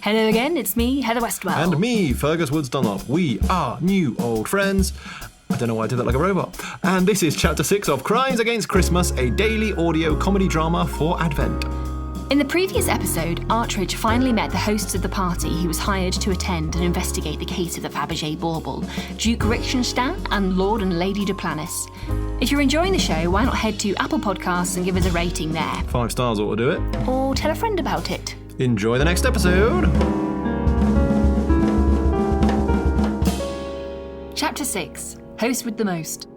Hello again, it's me, Heather Westwell. And me, Fergus Woods Dunlop. We are new old friends. I don't know why I did that like a robot. And this is Chapter 6 of Crimes Against Christmas, a daily audio comedy drama for Advent. In the previous episode, Artridge finally met the hosts of the party he was hired to attend and investigate the case of the Fabergé bauble, Duke Richenstein and Lord and Lady Duplantis. If you're enjoying the show, why not head to Apple Podcasts and give us a rating there? 5 stars ought to do it. Or tell a friend about it. Enjoy the next episode. Chapter 6. Host with the most.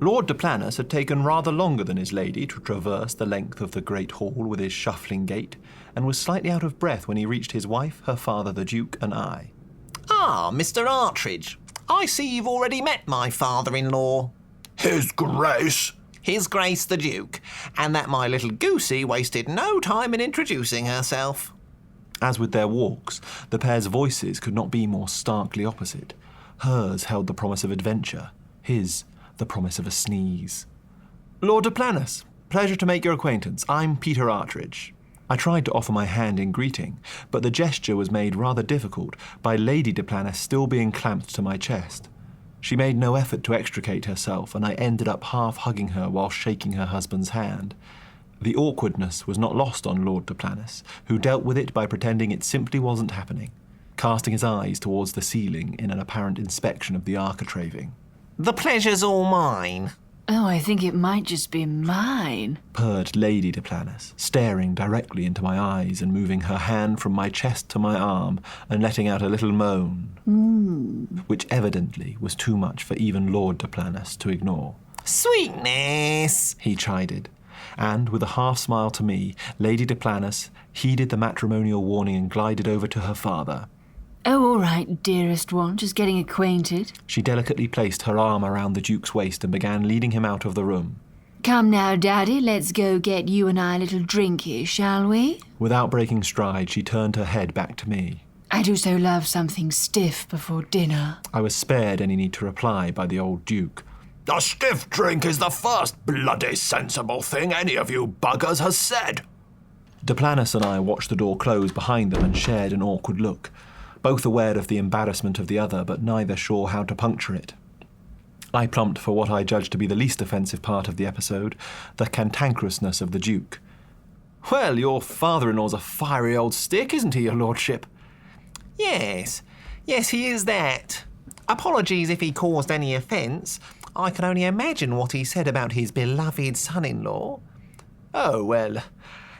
Lord Duplantis had taken rather longer than his lady to traverse the length of the great hall with his shuffling gait, and was slightly out of breath when he reached his wife, her father the Duke, and I. Ah, Mr. Artridge. I see you've already met my father-in-law. His Grace. His Grace the Duke, and that my little goosey wasted no time in introducing herself. As with their walks, the pair's voices could not be more starkly opposite. Hers held the promise of adventure, his the promise of a sneeze. Lord Duplantis, pleasure to make your acquaintance. I'm Peter Artridge. I tried to offer my hand in greeting, but the gesture was made rather difficult by Lady Duplantis still being clamped to my chest. She made no effort to extricate herself, and I ended up half hugging her while shaking her husband's hand. The awkwardness was not lost on Lord Duplantis, who dealt with it by pretending it simply wasn't happening, casting his eyes towards the ceiling in an apparent inspection of the architraving. The pleasure's all mine. Oh, I think it might just be mine, purred Lady Duplantis, staring directly into my eyes and moving her hand from my chest to my arm and letting out a little moan, which evidently was too much for even Lord Duplantis to ignore. Sweetness, he chided, and with a half-smile to me, Lady Duplantis heeded the matrimonial warning and glided over to her father. Oh, all right, dearest one, just getting acquainted. She delicately placed her arm around the Duke's waist and began leading him out of the room. Come now, Daddy, let's go get you and I a little drinky, shall we? Without breaking stride, she turned her head back to me. I do so love something stiff before dinner. I was spared any need to reply by the old Duke. A stiff drink is the first bloody sensible thing any of you buggers has said. Duplantis and I watched the door close behind them and shared an awkward look, both aware of the embarrassment of the other, but neither sure how to puncture it. I plumped for what I judged to be the least offensive part of the episode, the cantankerousness of the Duke. Well, your father-in-law's a fiery old stick, isn't he, your lordship? Yes, he is that. Apologies if he caused any offence. I can only imagine what he said about his beloved son-in-law. Oh, well,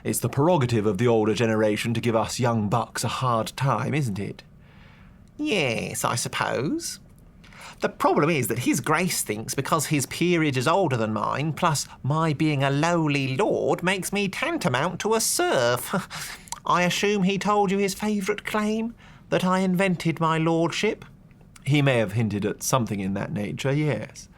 it's the prerogative of the older generation to give us young bucks a hard time, isn't it? Yes, I suppose. The problem is that His Grace thinks because his peerage is older than mine, plus my being a lowly lord, makes me tantamount to a serf. I assume he told you his favourite claim? That I invented my lordship? He may have hinted at something in that nature, yes.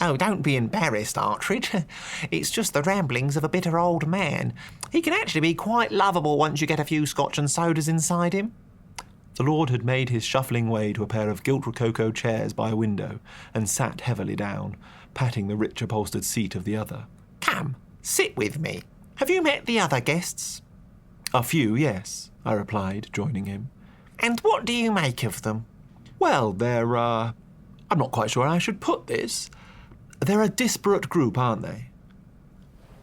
Oh, don't be embarrassed, Artridge. It's just the ramblings of a bitter old man. He can actually be quite lovable once you get a few scotch and sodas inside him. The Lord had made his shuffling way to a pair of gilt rococo chairs by a window and sat heavily down, patting the rich upholstered seat of the other. Come, sit with me. Have you met the other guests? A few, yes, I replied, joining him. And what do you make of them? Well, they're, I'm not quite sure how I should put this. They're a disparate group, aren't they?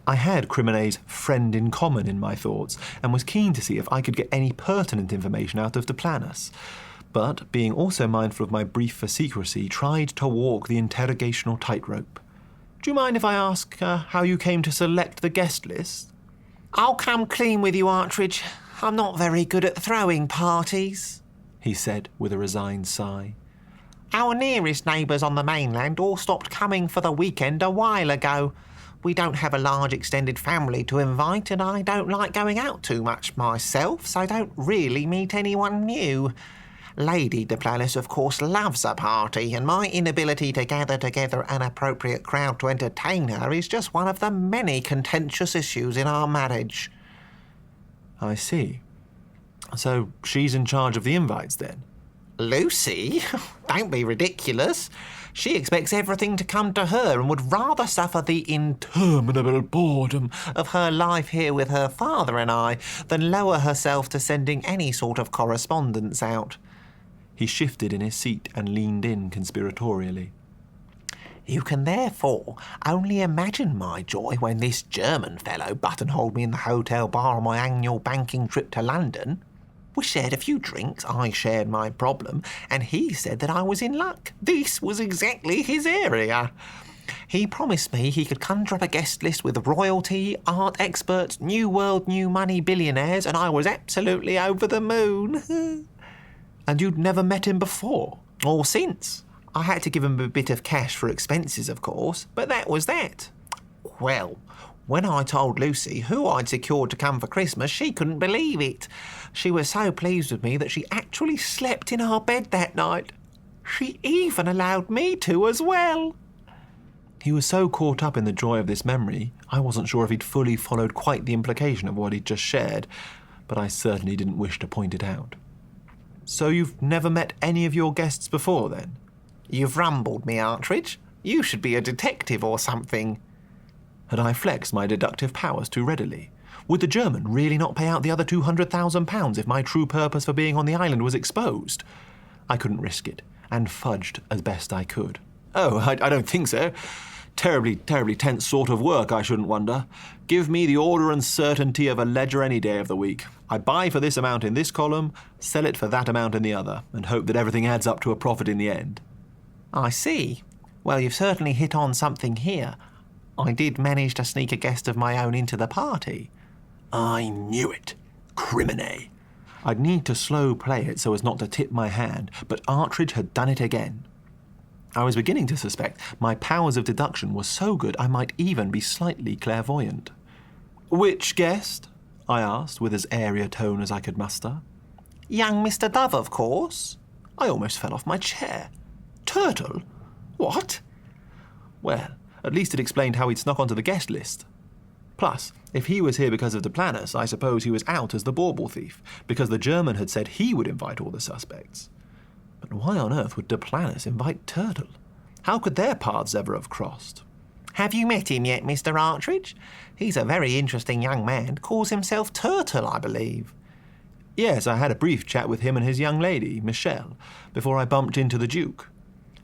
I had Criminet's friend in common in my thoughts, and was keen to see if I could get any pertinent information out of Duplantis, but, being also mindful of my brief for secrecy, tried to walk the interrogational tightrope. Do you mind if I ask how you came to select the guest list? I'll come clean with you, Artridge. I'm not very good at throwing parties, he said with a resigned sigh. Our nearest neighbours on the mainland all stopped coming for the weekend a while ago. We don't have a large extended family to invite, and I don't like going out too much myself, so I don't really meet anyone new. Lady Duplantis, of course, loves a party, and my inability to gather together an appropriate crowd to entertain her is just one of the many contentious issues in our marriage. I see. So she's in charge of the invites, then? Lucy? Don't be ridiculous. She expects everything to come to her and would rather suffer the interminable boredom of her life here with her father and I than lower herself to sending any sort of correspondence out. He shifted in his seat and leaned in conspiratorially. You can therefore only imagine my joy when this German fellow buttonholed me in the hotel bar on my annual banking trip to London. We shared a few drinks, I shared my problem, and he said that I was in luck. This was exactly his area. He promised me he could conjure up a guest list with royalty, art experts, new world, new money billionaires, and I was absolutely over the moon. And you'd never met him before? Or since. I had to give him a bit of cash for expenses, of course, but that was that. Well, when I told Lucy who I'd secured to come for Christmas, she couldn't believe it. She was so pleased with me that she actually slept in our bed that night. She even allowed me to as well. He was so caught up in the joy of this memory, I wasn't sure if he'd fully followed quite the implication of what he'd just shared, but I certainly didn't wish to point it out. So you've never met any of your guests before, then? You've rumbled me, Artridge. You should be a detective or something. Had I flexed my deductive powers too readily? Would the German really not pay out the other £200,000 if my true purpose for being on the island was exposed? I couldn't risk it, and fudged as best I could. Oh, I don't think so. Terribly tense sort of work, I shouldn't wonder. Give me the order and certainty of a ledger any day of the week. I buy for this amount in this column, sell it for that amount in the other, and hope that everything adds up to a profit in the end. I see. Well, you've certainly hit on something here. I did manage to sneak a guest of my own into the party. I knew it. Crimine. I'd need to slow play it so as not to tip my hand, but Artridge had done it again. I was beginning to suspect my powers of deduction were so good I might even be slightly clairvoyant. Which guest? I asked, with as airy a tone as I could muster. Young Mr. Dove, of course. I almost fell off my chair. Turtle? What? Well, at least it explained how he'd snuck onto the guest list. Plus, if he was here because of Duplanus, I suppose he was out as the bauble thief, because the German had said he would invite all the suspects. But why on earth would Duplanus invite Turtle? How could their paths ever have crossed? Have you met him yet, Mr. Artridge? He's a very interesting young man. Calls himself Turtle, I believe. Yes, I had a brief chat with him and his young lady, Michelle, before I bumped into the Duke.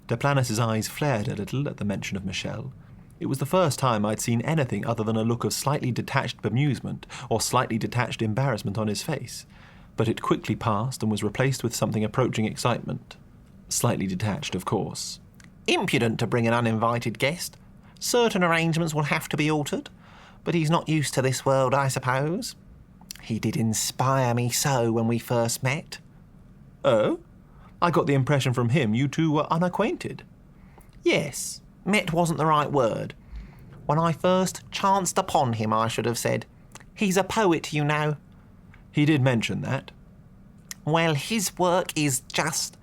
Duplanus's eyes flared a little at the mention of Michelle. It was the first time I'd seen anything other than a look of slightly detached bemusement or slightly detached embarrassment on his face, but it quickly passed and was replaced with something approaching excitement. Slightly detached, of course. Impudent to bring an uninvited guest. Certain arrangements will have to be altered, but he's not used to this world, I suppose. He did inspire me so when we first met. Oh? I got the impression from him you two were unacquainted. Yes, met wasn't the right word. When I first chanced upon him, I should have said, he's a poet, you know. He did mention that. Well, his work is just...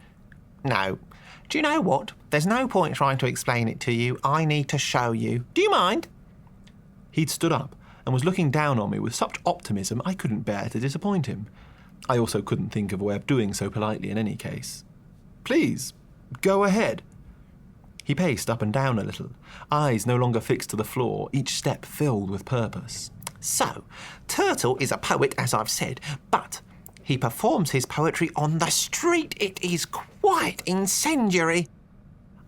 No. Do you know what? There's no point trying to explain it to you. I need to show you. Do you mind? He'd stood up and was looking down on me with such optimism I couldn't bear to disappoint him. I also couldn't think of a way of doing so politely in any case. Please, go ahead. He paced up and down a little, eyes no longer fixed to the floor, each step filled with purpose. So, Turtle is a poet, as I've said, but he performs his poetry on the street. It is quite incendiary.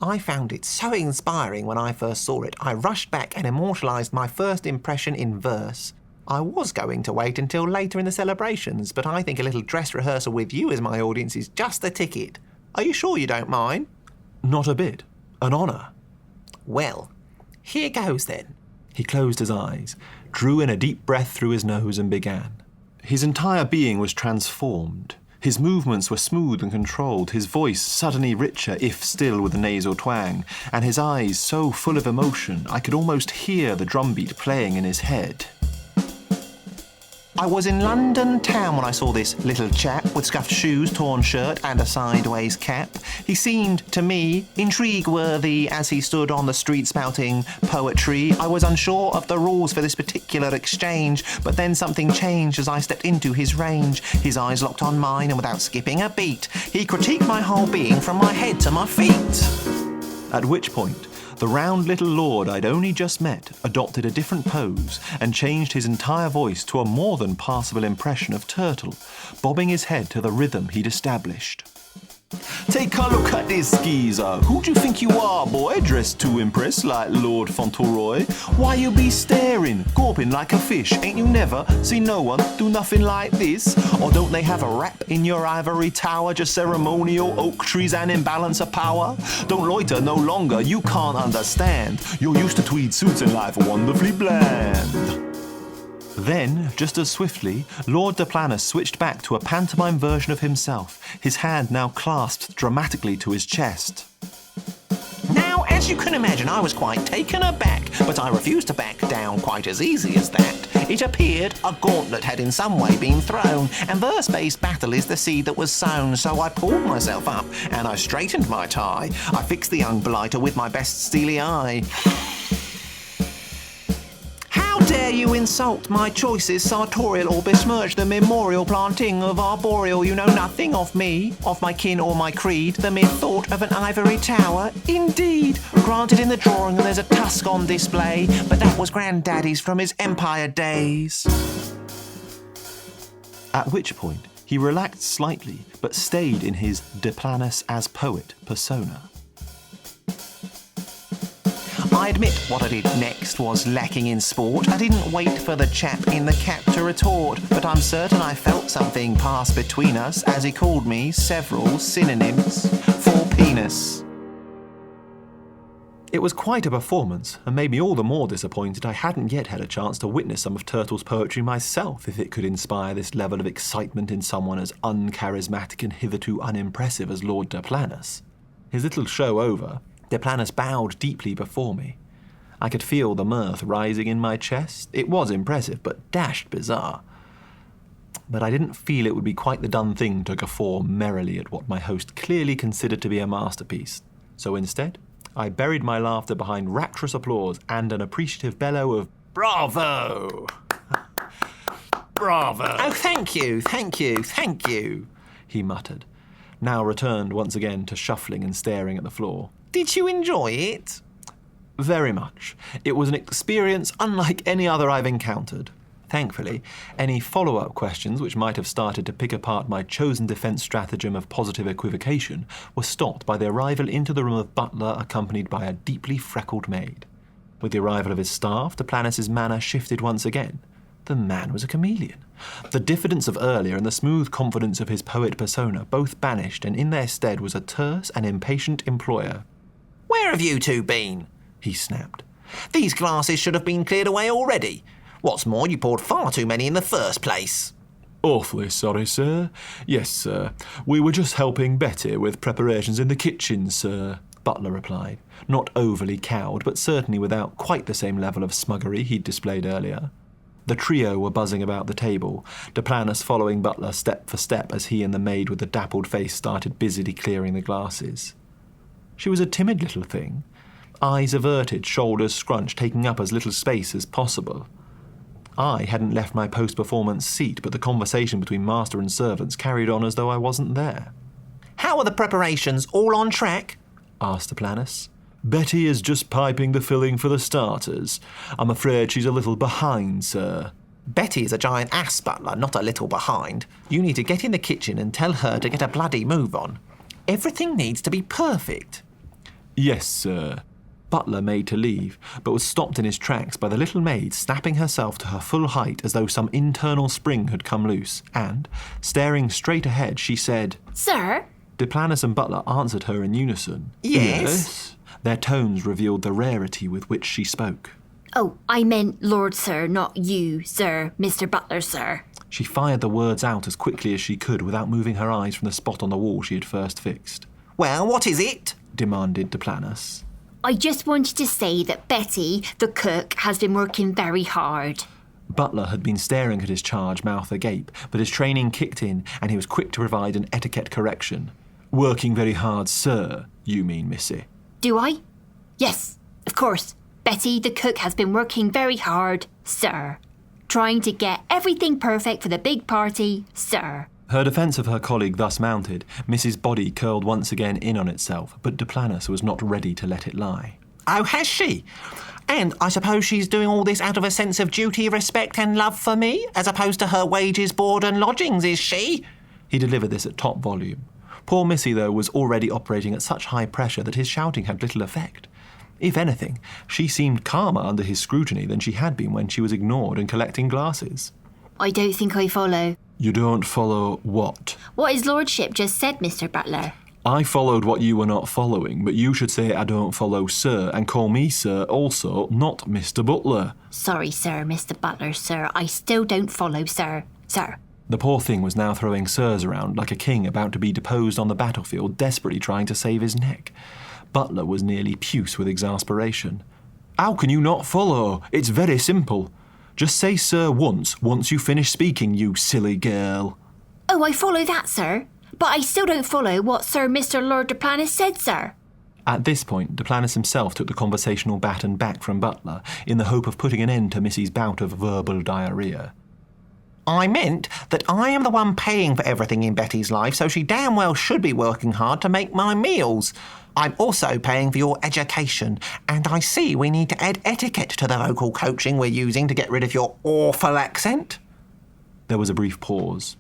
I found it so inspiring when I first saw it, I rushed back and immortalised my first impression in verse. I was going to wait until later in the celebrations, but I think a little dress rehearsal with you as my audience is just the ticket. Are you sure you don't mind? Not a bit. An honour. Well, here goes then. He closed his eyes, drew in a deep breath through his nose and began. His entire being was transformed. His movements were smooth and controlled, his voice suddenly richer, if still with a nasal twang, and his eyes so full of emotion I could almost hear the drumbeat playing in his head. I was in London town when I saw this little chap with scuffed shoes, torn shirt and a sideways cap. He seemed, to me, intrigue-worthy as he stood on the street spouting poetry. I was unsure of the rules for this particular exchange, but then something changed as I stepped into his range. His eyes locked on mine, and without skipping a beat, he critiqued my whole being from my head to my feet. At which point, the round little lord I'd only just met adopted a different pose and changed his entire voice to a more than passable impression of Turtle, bobbing his head to the rhythm he'd established. Take a look at this geezer. Who do you think you are, boy? Dressed to impress like Lord Fauntleroy? Why you be staring, gawping like a fish? Ain't you never seen no one do nothing like this? Or don't they have a rap in your ivory tower? Just ceremonial oak trees and imbalance of power? Don't loiter no longer, you can't understand. You're used to tweed suits and life wonderfully bland. Then, just as swiftly, Lord Duplanus switched back to a pantomime version of himself, his hand now clasped dramatically to his chest. Now, as you can imagine, I was quite taken aback, but I refused to back down quite as easy as that. It appeared a gauntlet had in some way been thrown, and verse-based battle is the seed that was sown, so I pulled myself up, and I straightened my tie. I fixed the young blighter with my best steely eye. How dare you insult my choices sartorial or besmirch the memorial planting of arboreal? You know nothing of me, of my kin or my creed, the mere thought of an ivory tower. Indeed, granted in the drawing there's a tusk on display, but that was Granddaddy's from his empire days. At which point, he relaxed slightly, but stayed in his Duplanus as poet persona. I admit what I did next was lacking in sport. I didn't wait for the chap in the cap to retort, but I'm certain I felt something pass between us as he called me several synonyms for penis. It was quite a performance, and made me all the more disappointed I hadn't yet had a chance to witness some of Turtle's poetry myself, if it could inspire this level of excitement in someone as uncharismatic and hitherto unimpressive as Lord Duplanus. His little show over, Duplanus bowed deeply before me. I could feel the mirth rising in my chest. It was impressive, but dashed bizarre. But I didn't feel it would be quite the done thing to guffaw merrily at what my host clearly considered to be a masterpiece. So instead, I buried my laughter behind rapturous applause and an appreciative bellow of "Bravo! Bravo!" Oh, thank you, he muttered, now returned once again to shuffling and staring at the floor. Did you enjoy it? Very much. It was an experience unlike any other I've encountered. Thankfully, any follow-up questions which might have started to pick apart my chosen defence stratagem of positive equivocation were stopped by the arrival into the room of Butler accompanied by a deeply freckled maid. With the arrival of his staff, Duplanus's manner shifted once again. The man was a chameleon. The diffidence of earlier and the smooth confidence of his poet persona both banished, and in their stead was a terse and impatient employer. Where have you two been? He snapped. These glasses should have been cleared away already. What's more, you poured far too many in the first place. Awfully sorry, sir. Yes, sir. We were just helping Betty with preparations in the kitchen, sir, Butler replied, not overly cowed, but certainly without quite the same level of smuggery he'd displayed earlier. The trio were buzzing about the table, Duplanus following Butler step for step as he and the maid with the dappled face started busily clearing the glasses. She was a timid little thing, eyes averted, shoulders scrunched, taking up as little space as possible. I hadn't left my post-performance seat, but the conversation between master and servants carried on as though I wasn't there. How are the preparations? All on track? Asked Duplanus. Betty is just piping the filling for the starters. I'm afraid she's a little behind, sir. Betty is a giant ass, Butler, not a little behind. You need to get in the kitchen and tell her to get a bloody move on. Everything needs to be perfect. Yes, sir. Butler made to leave, but was stopped in his tracks by the little maid snapping herself to her full height as though some internal spring had come loose, and, staring straight ahead, she said, Sir? Duplanus and Butler answered her in unison. Yes? Their tones revealed the rarity with which she spoke. Oh, I meant Lord, sir, not you, sir, Mr. Butler, sir. She fired the words out as quickly as she could without moving her eyes from the spot on the wall she had first fixed. Well, what is it? Demanded Duplanus. I just wanted to say that Betty, the cook, has been working very hard. Butler had been staring at his charge, mouth agape, but his training kicked in and he was quick to provide an etiquette correction. Working very hard, sir, you mean, missy. Do I? Yes, of course. Betty, the cook, has been working very hard, sir. Trying to get everything perfect for the big party, sir. Her defence of her colleague thus mounted, Miss's body curled once again in on itself, but Duplanus was not ready to let it lie. Oh, has she? And I suppose she's doing all this out of a sense of duty, respect and love for me, as opposed to her wages, board and lodgings, is she? He delivered this at top volume. Poor Missy, though, was already operating at such high pressure that his shouting had little effect. If anything, she seemed calmer under his scrutiny than she had been when she was ignored and collecting glasses. I don't think I follow. You don't follow what? What his lordship just said, Mr. Butler. I followed what you were not following, but you should say I don't follow sir, and call me sir also, not Mr. Butler. Sorry, sir, Mr. Butler, sir. I still don't follow, sir. Sir. The poor thing was now throwing sirs around like a king about to be deposed on the battlefield, desperately trying to save his neck. Butler was nearly puce with exasperation. How can you not follow? It's very simple. Just say sir once you finish speaking, you silly girl. Oh, I follow that, sir. But I still don't follow what Sir Mr. Lord Duplanus said, sir. At this point, Duplanus himself took the conversational baton back from Butler in the hope of putting an end to Missy's bout of verbal diarrhoea. I meant that I am the one paying for everything in Betty's life, so she damn well should be working hard to make my meals. I'm also paying for your education, and I see we need to add etiquette to the vocal coaching we're using to get rid of your awful accent. There was a brief pause.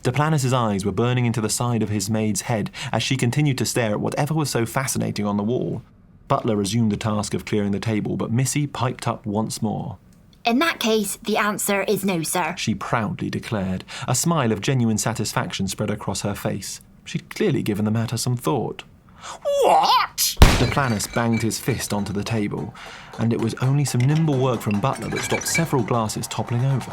Duplanus's eyes were burning into the side of his maid's head as she continued to stare at whatever was so fascinating on the wall. Butler resumed the task of clearing the table, but Missy piped up once more. In that case, the answer is no, sir. She proudly declared. A smile of genuine satisfaction spread across her face. She'd clearly given the matter some thought. What? Duplanus banged his fist onto the table, and it was only some nimble work from Butler that stopped several glasses toppling over.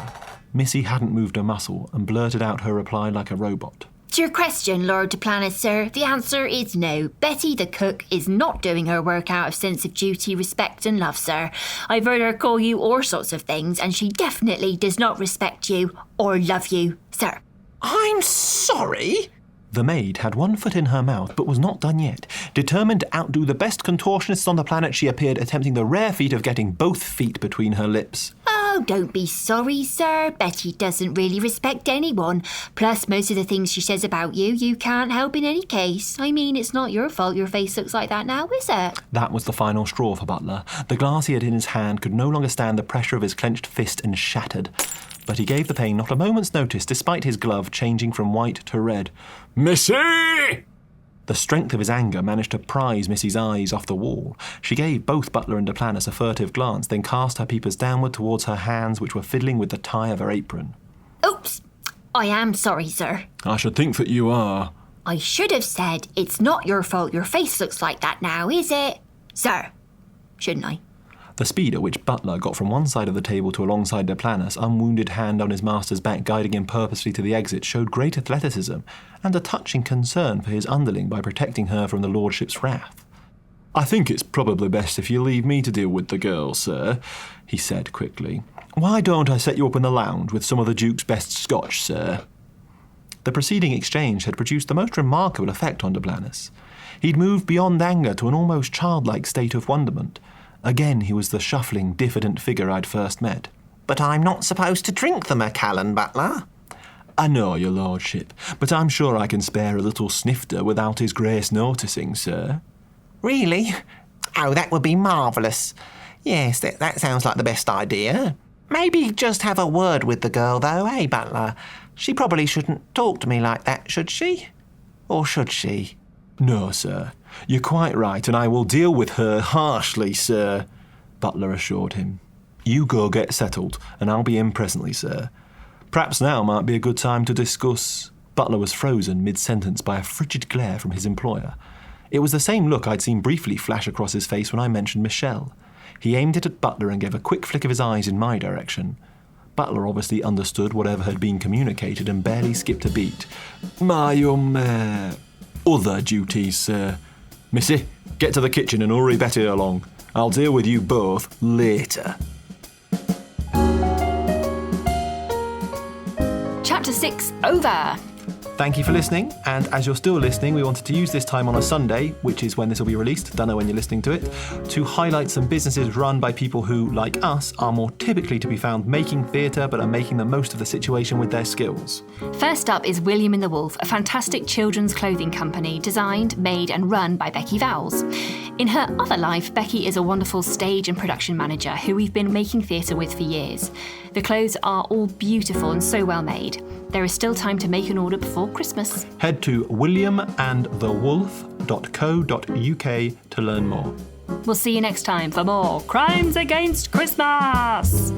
Missy hadn't moved a muscle and blurted out her reply like a robot. To your question, Lord Duplanus, sir, the answer is no. Betty, the cook, is not doing her work out of sense of duty, respect and love, sir. I've heard her call you all sorts of things, and she definitely does not respect you or love you, sir. I'm sorry? The maid had one foot in her mouth, but was not done yet. Determined to outdo the best contortionists on the planet, she appeared attempting the rare feat of getting both feet between her lips. Oh, don't be sorry, sir. Betty doesn't really respect anyone. Plus, most of the things she says about you, you can't help in any case. I mean, it's not your fault your face looks like that now, is it? That was the final straw for Butler. The glass he had in his hand could no longer stand the pressure of his clenched fist and shattered. But he gave the pain not a moment's notice, despite his glove changing from white to red. Missy! The strength of his anger managed to prise Missy's eyes off the wall. She gave both Butler and Duplanus a furtive glance, then cast her peepers downward towards her hands, which were fiddling with the tie of her apron. Oops. I am sorry, sir. I should think that you are. I should have said, it's not your fault your face looks like that now, is it? Sir. Shouldn't I? The speed at which Butler got from one side of the table to alongside Duplanus, unwounded hand on his master's back guiding him purposely to the exit, showed great athleticism and a touching concern for his underling by protecting her from the lordship's wrath. I think it's probably best if you leave me to deal with the girl, sir, he said quickly. Why don't I set you up in the lounge with some of the Duke's best scotch, sir? The preceding exchange had produced the most remarkable effect on Duplanus. He'd moved beyond anger to an almost childlike state of wonderment. Again, he was the shuffling, diffident figure I'd first met. But I'm not supposed to drink the Macallan, Butler. I know, your lordship, but I'm sure I can spare a little snifter without his grace noticing, sir. Really? Oh, that would be marvellous. Yes, that sounds like the best idea. Maybe just have a word with the girl, though, eh, Butler? She probably shouldn't talk to me like that, should she? Or should she? No, sir. You're quite right, and I will deal with her harshly, sir, Butler assured him. You go get settled, and I'll be in presently, sir. Perhaps now might be a good time to discuss... Butler was frozen mid-sentence by a frigid glare from his employer. It was the same look I'd seen briefly flash across his face when I mentioned Michelle. He aimed it at Butler and gave a quick flick of his eyes in my direction. Butler obviously understood whatever had been communicated and barely skipped a beat. My, other duties, sir. Missy, get to the kitchen and hurry Betty along. I'll deal with you both later. Chapter 6 over. Thank you for listening, and as you're still listening, we wanted to use this time on a Sunday, which is when this will be released, don't know when you're listening to it, to highlight some businesses run by people who, like us, are more typically to be found making theatre but are making the most of the situation with their skills. First up is William and the Wolf, a fantastic children's clothing company designed, made and run by Becky Vowles. In her other life, Becky is a wonderful stage and production manager who we've been making theatre with for years. The clothes are all beautiful and so well made. There is still time to make an order before Christmas. Head to williamandthewolf.co.uk to learn more. We'll see you next time for more Crimes Against Christmas!